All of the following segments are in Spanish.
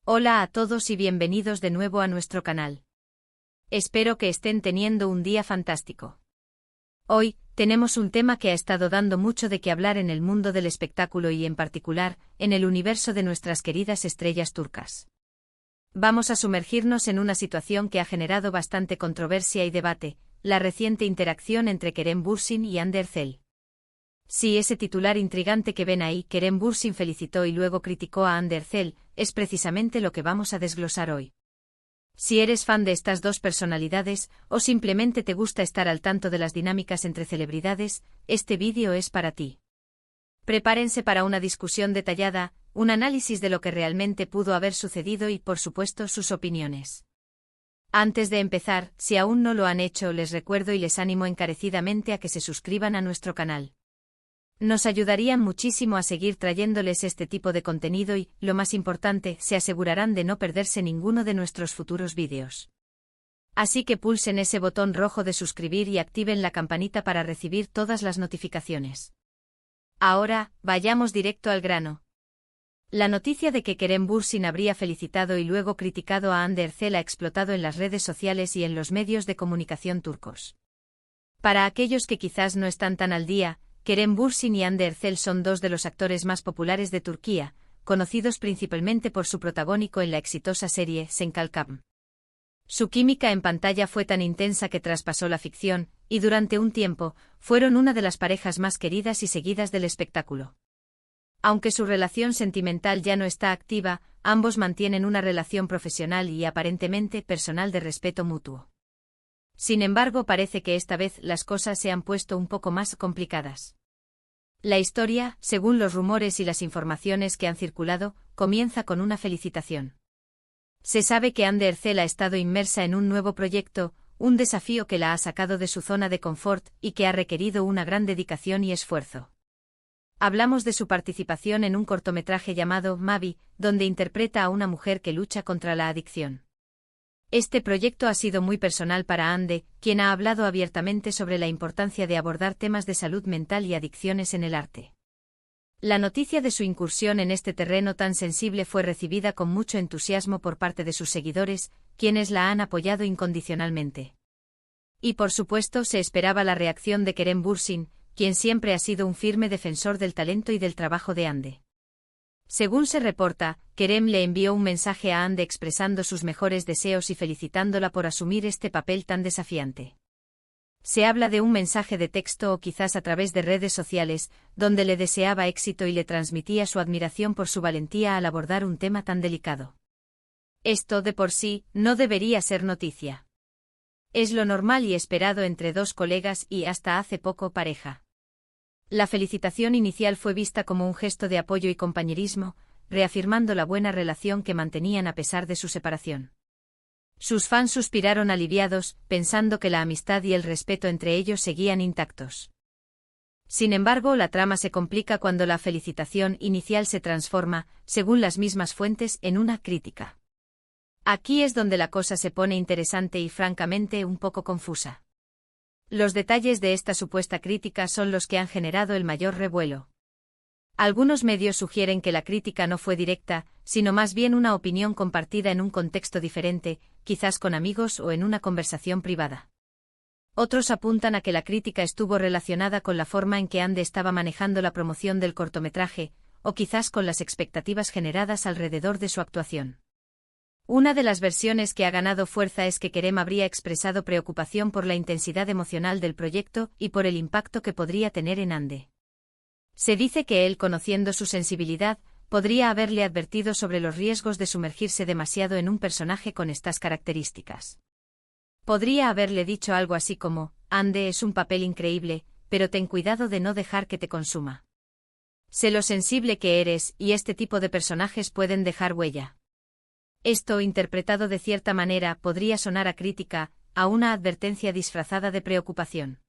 Hola a todos y bienvenidos de nuevo a nuestro canal. Espero que estén teniendo un día fantástico. Hoy, tenemos un tema que ha estado dando mucho de qué hablar en el mundo del espectáculo y en particular, en el universo de nuestras queridas estrellas turcas. Vamos a sumergirnos en una situación que ha generado bastante controversia y debate, la reciente interacción entre Kerem Bürsin y Hande Erçel. Sí, ese titular intrigante que ven ahí, Kerem Bürsin felicitó y luego criticó a Hande Erçel, es precisamente lo que vamos a desglosar hoy. Si eres fan de estas dos personalidades, o simplemente te gusta estar al tanto de las dinámicas entre celebridades, este vídeo es para ti. Prepárense para una discusión detallada, un análisis de lo que realmente pudo haber sucedido y, por supuesto, sus opiniones. Antes de empezar, si aún no lo han hecho, les recuerdo y les animo encarecidamente a que se suscriban a nuestro canal. Nos ayudarían muchísimo a seguir trayéndoles este tipo de contenido y, lo más importante, se asegurarán de no perderse ninguno de nuestros futuros vídeos. Así que pulsen ese botón rojo de suscribir y activen la campanita para recibir todas las notificaciones. Ahora, vayamos directo al grano. La noticia de que Kerem Bürsin habría felicitado y luego criticado a Hande Erçel ha explotado en las redes sociales y en los medios de comunicación turcos. Para aquellos que quizás no están tan al día, Kerem Bürsin y Hande Erçel son dos de los actores más populares de Turquía, conocidos principalmente por su protagónico en la exitosa serie Sen Kalkam. Su química en pantalla fue tan intensa que traspasó la ficción, y durante un tiempo, fueron una de las parejas más queridas y seguidas del espectáculo. Aunque su relación sentimental ya no está activa, ambos mantienen una relación profesional y aparentemente personal de respeto mutuo. Sin embargo, parece que esta vez las cosas se han puesto un poco más complicadas. La historia, según los rumores y las informaciones que han circulado, comienza con una felicitación. Se sabe que Hande Erçel ha estado inmersa en un nuevo proyecto, un desafío que la ha sacado de su zona de confort y que ha requerido una gran dedicación y esfuerzo. Hablamos de su participación en un cortometraje llamado Mavi, donde interpreta a una mujer que lucha contra la adicción. Este proyecto ha sido muy personal para Hande, quien ha hablado abiertamente sobre la importancia de abordar temas de salud mental y adicciones en el arte. La noticia de su incursión en este terreno tan sensible fue recibida con mucho entusiasmo por parte de sus seguidores, quienes la han apoyado incondicionalmente. Y por supuesto se esperaba la reacción de Kerem Bürsin, quien siempre ha sido un firme defensor del talento y del trabajo de Hande. Según se reporta, Kerem le envió un mensaje a Hande expresando sus mejores deseos y felicitándola por asumir este papel tan desafiante. Se habla de un mensaje de texto o quizás a través de redes sociales, donde le deseaba éxito y le transmitía su admiración por su valentía al abordar un tema tan delicado. Esto, de por sí, no debería ser noticia. Es lo normal y esperado entre dos colegas y, hasta hace poco, pareja. La felicitación inicial fue vista como un gesto de apoyo y compañerismo, reafirmando la buena relación que mantenían a pesar de su separación. Sus fans suspiraron aliviados, pensando que la amistad y el respeto entre ellos seguían intactos. Sin embargo, la trama se complica cuando la felicitación inicial se transforma, según las mismas fuentes, en una crítica. Aquí es donde la cosa se pone interesante y francamente un poco confusa. Los detalles de esta supuesta crítica son los que han generado el mayor revuelo. Algunos medios sugieren que la crítica no fue directa, sino más bien una opinión compartida en un contexto diferente, quizás con amigos o en una conversación privada. Otros apuntan a que la crítica estuvo relacionada con la forma en que Hande estaba manejando la promoción del cortometraje, o quizás con las expectativas generadas alrededor de su actuación. Una de las versiones que ha ganado fuerza es que Kerem habría expresado preocupación por la intensidad emocional del proyecto y por el impacto que podría tener en Hande. Se dice que él, conociendo su sensibilidad, podría haberle advertido sobre los riesgos de sumergirse demasiado en un personaje con estas características. Podría haberle dicho algo así como: Hande es un papel increíble, pero ten cuidado de no dejar que te consuma. Sé lo sensible que eres, y este tipo de personajes pueden dejar huella. Esto, interpretado de cierta manera, podría sonar a crítica, a una advertencia disfrazada de preocupación.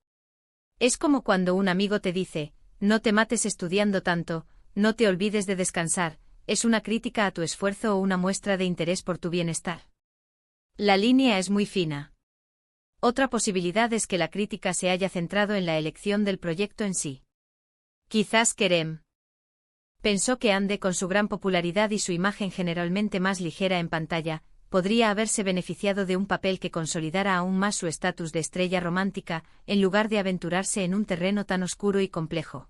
Es como cuando un amigo te dice: no te mates estudiando tanto, no te olvides de descansar, ¿es una crítica a tu esfuerzo o una muestra de interés por tu bienestar? La línea es muy fina. Otra posibilidad es que la crítica se haya centrado en la elección del proyecto en sí. Quizás Kerem Pensó que Ande, con su gran popularidad y su imagen generalmente más ligera en pantalla, podría haberse beneficiado de un papel que consolidara aún más su estatus de estrella romántica, en lugar de aventurarse en un terreno tan oscuro y complejo.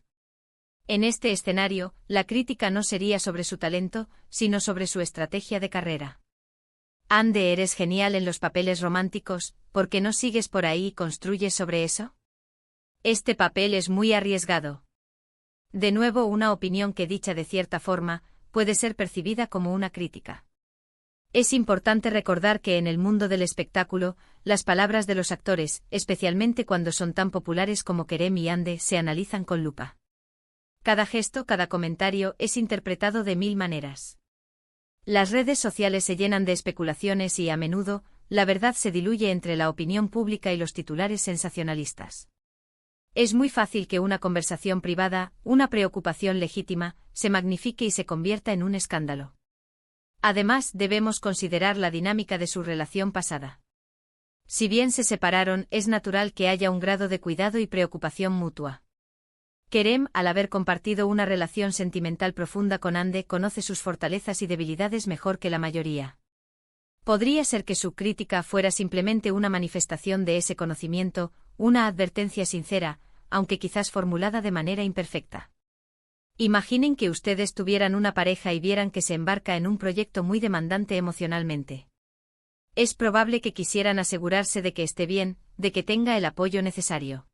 En este escenario, la crítica no sería sobre su talento, sino sobre su estrategia de carrera. Ande, eres genial en los papeles románticos, ¿por qué no sigues por ahí y construyes sobre eso? Este papel es muy arriesgado. De nuevo, una opinión que, dicha de cierta forma, puede ser percibida como una crítica. Es importante recordar que en el mundo del espectáculo, las palabras de los actores, especialmente cuando son tan populares como Kerem y Ande, se analizan con lupa. Cada gesto, cada comentario, es interpretado de 1000 maneras. Las redes sociales se llenan de especulaciones y, a menudo, la verdad se diluye entre la opinión pública y los titulares sensacionalistas. Es muy fácil que una conversación privada, una preocupación legítima, se magnifique y se convierta en un escándalo. Además, debemos considerar la dinámica de su relación pasada. Si bien se separaron, es natural que haya un grado de cuidado y preocupación mutua. Kerem, al haber compartido una relación sentimental profunda con Ande, conoce sus fortalezas y debilidades mejor que la mayoría. Podría ser que su crítica fuera simplemente una manifestación de ese conocimiento, una advertencia sincera, aunque quizás formulada de manera imperfecta. Imaginen que ustedes tuvieran una pareja y vieran que se embarca en un proyecto muy demandante emocionalmente. Es probable que quisieran asegurarse de que esté bien, de que tenga el apoyo necesario.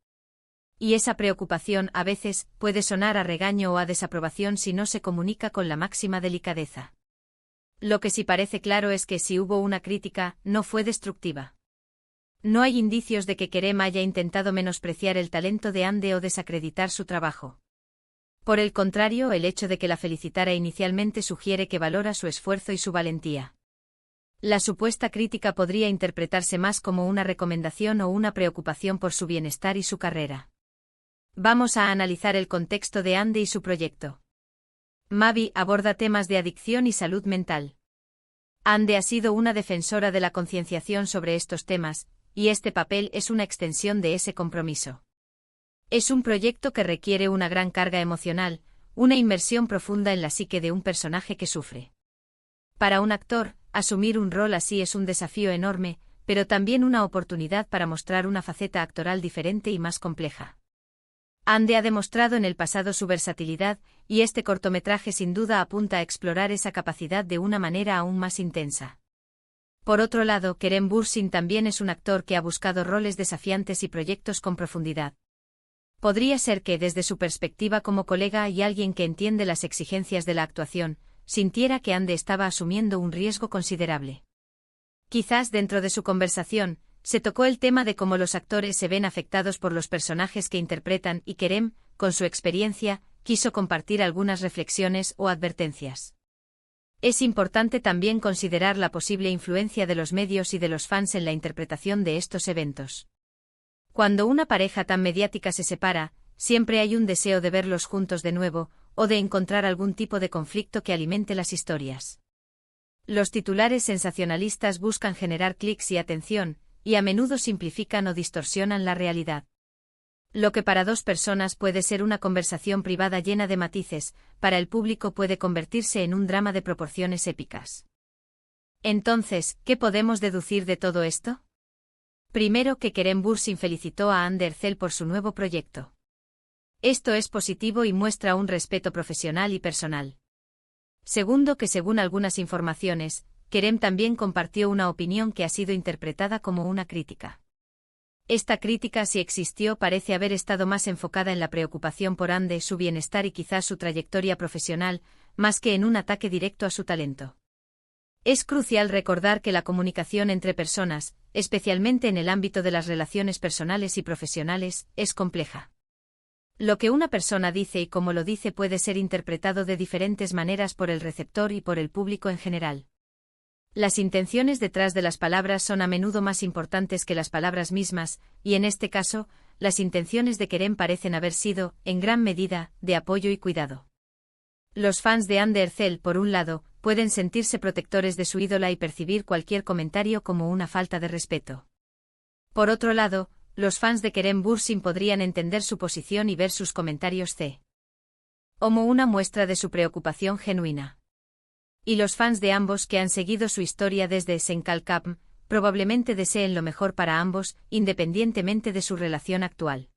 Y esa preocupación, a veces, puede sonar a regaño o a desaprobación si no se comunica con la máxima delicadeza. Lo que sí parece claro es que si hubo una crítica, no fue destructiva. No hay indicios de que Kerem haya intentado menospreciar el talento de Ande o desacreditar su trabajo. Por el contrario, el hecho de que la felicitara inicialmente sugiere que valora su esfuerzo y su valentía. La supuesta crítica podría interpretarse más como una recomendación o una preocupación por su bienestar y su carrera. Vamos a analizar el contexto de Ande y su proyecto. Mavi aborda temas de adicción y salud mental. Ande ha sido una defensora de la concienciación sobre estos temas, y este papel es una extensión de ese compromiso. Es un proyecto que requiere una gran carga emocional, una inmersión profunda en la psique de un personaje que sufre. Para un actor, asumir un rol así es un desafío enorme, pero también una oportunidad para mostrar una faceta actoral diferente y más compleja. Ande ha demostrado en el pasado su versatilidad, y este cortometraje sin duda apunta a explorar esa capacidad de una manera aún más intensa. Por otro lado, Kerem Bürsin también es un actor que ha buscado roles desafiantes y proyectos con profundidad. Podría ser que, desde su perspectiva como colega y alguien que entiende las exigencias de la actuación, sintiera que Ande estaba asumiendo un riesgo considerable. Quizás dentro de su conversación, se tocó el tema de cómo los actores se ven afectados por los personajes que interpretan y Kerem, con su experiencia, quiso compartir algunas reflexiones o advertencias. Es importante también considerar la posible influencia de los medios y de los fans en la interpretación de estos eventos. Cuando una pareja tan mediática se separa, siempre hay un deseo de verlos juntos de nuevo, o de encontrar algún tipo de conflicto que alimente las historias. Los titulares sensacionalistas buscan generar clics y atención, y a menudo simplifican o distorsionan la realidad. Lo que para dos personas puede ser una conversación privada llena de matices, para el público puede convertirse en un drama de proporciones épicas. Entonces, ¿qué podemos deducir de todo esto? Primero, que Kerem Bürsin felicitó a Ande Erçel por su nuevo proyecto. Esto es positivo y muestra un respeto profesional y personal. Segundo, que según algunas informaciones, Kerem también compartió una opinión que ha sido interpretada como una crítica. Esta crítica, si existió, parece haber estado más enfocada en la preocupación por Ande, su bienestar y quizás su trayectoria profesional, más que en un ataque directo a su talento. Es crucial recordar que la comunicación entre personas, especialmente en el ámbito de las relaciones personales y profesionales, es compleja. Lo que una persona dice y cómo lo dice puede ser interpretado de diferentes maneras por el receptor y por el público en general. Las intenciones detrás de las palabras son a menudo más importantes que las palabras mismas, y en este caso, las intenciones de Kerem parecen haber sido, en gran medida, de apoyo y cuidado. Los fans de Ande Erçel, por un lado, pueden sentirse protectores de su ídola y percibir cualquier comentario como una falta de respeto. Por otro lado, los fans de Kerem Bürsin podrían entender su posición y ver sus comentarios como una muestra de su preocupación genuina. Y los fans de ambos que han seguido su historia desde Senkalkapm, probablemente deseen lo mejor para ambos, independientemente de su relación actual.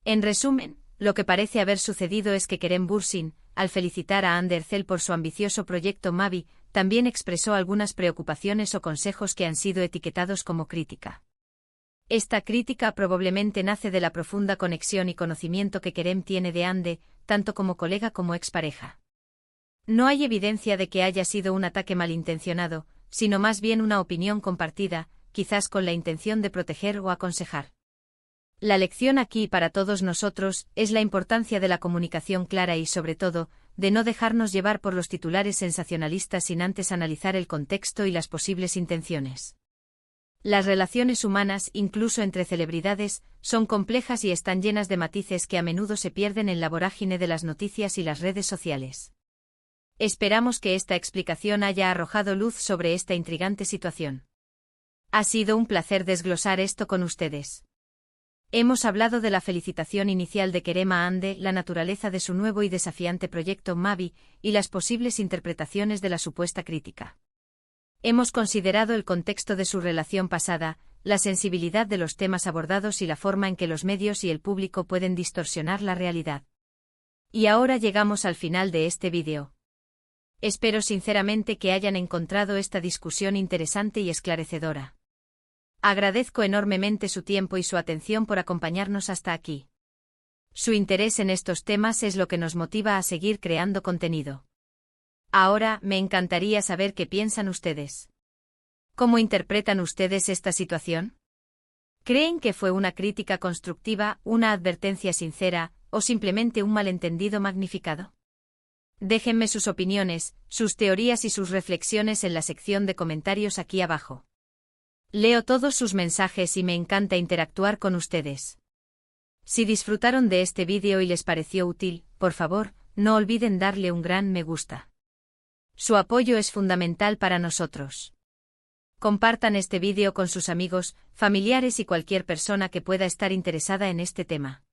En resumen, lo que parece haber sucedido es que Kerem Bürsin, al felicitar a Hande Erçel por su ambicioso proyecto Mavi, también expresó algunas preocupaciones o consejos que han sido etiquetados como crítica. Esta crítica probablemente nace de la profunda conexión y conocimiento que Kerem tiene de Hande, tanto como colega como expareja. No hay evidencia de que haya sido un ataque malintencionado, sino más bien una opinión compartida, quizás con la intención de proteger o aconsejar. La lección aquí para todos nosotros es la importancia de la comunicación clara y, sobre todo, de no dejarnos llevar por los titulares sensacionalistas sin antes analizar el contexto y las posibles intenciones. Las relaciones humanas, incluso entre celebridades, son complejas y están llenas de matices que a menudo se pierden en la vorágine de las noticias y las redes sociales. Esperamos que esta explicación haya arrojado luz sobre esta intrigante situación. Ha sido un placer desglosar esto con ustedes. Hemos hablado de la felicitación inicial de Kerem a Hande, la naturaleza de su nuevo y desafiante proyecto Mavi, y las posibles interpretaciones de la supuesta crítica. Hemos considerado el contexto de su relación pasada, la sensibilidad de los temas abordados y la forma en que los medios y el público pueden distorsionar la realidad. Y ahora llegamos al final de este vídeo. Espero sinceramente que hayan encontrado esta discusión interesante y esclarecedora. Agradezco enormemente su tiempo y su atención por acompañarnos hasta aquí. Su interés en estos temas es lo que nos motiva a seguir creando contenido. Ahora, me encantaría saber qué piensan ustedes. ¿Cómo interpretan ustedes esta situación? ¿Creen que fue una crítica constructiva, una advertencia sincera, o simplemente un malentendido magnificado? Déjenme sus opiniones, sus teorías y sus reflexiones en la sección de comentarios aquí abajo. Leo todos sus mensajes y me encanta interactuar con ustedes. Si disfrutaron de este vídeo y les pareció útil, por favor, no olviden darle un gran me gusta. Su apoyo es fundamental para nosotros. Compartan este vídeo con sus amigos, familiares y cualquier persona que pueda estar interesada en este tema.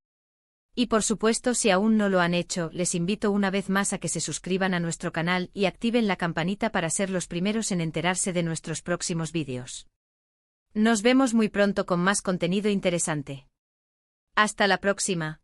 Y por supuesto, si aún no lo han hecho, les invito una vez más a que se suscriban a nuestro canal y activen la campanita para ser los primeros en enterarse de nuestros próximos vídeos. Nos vemos muy pronto con más contenido interesante. Hasta la próxima.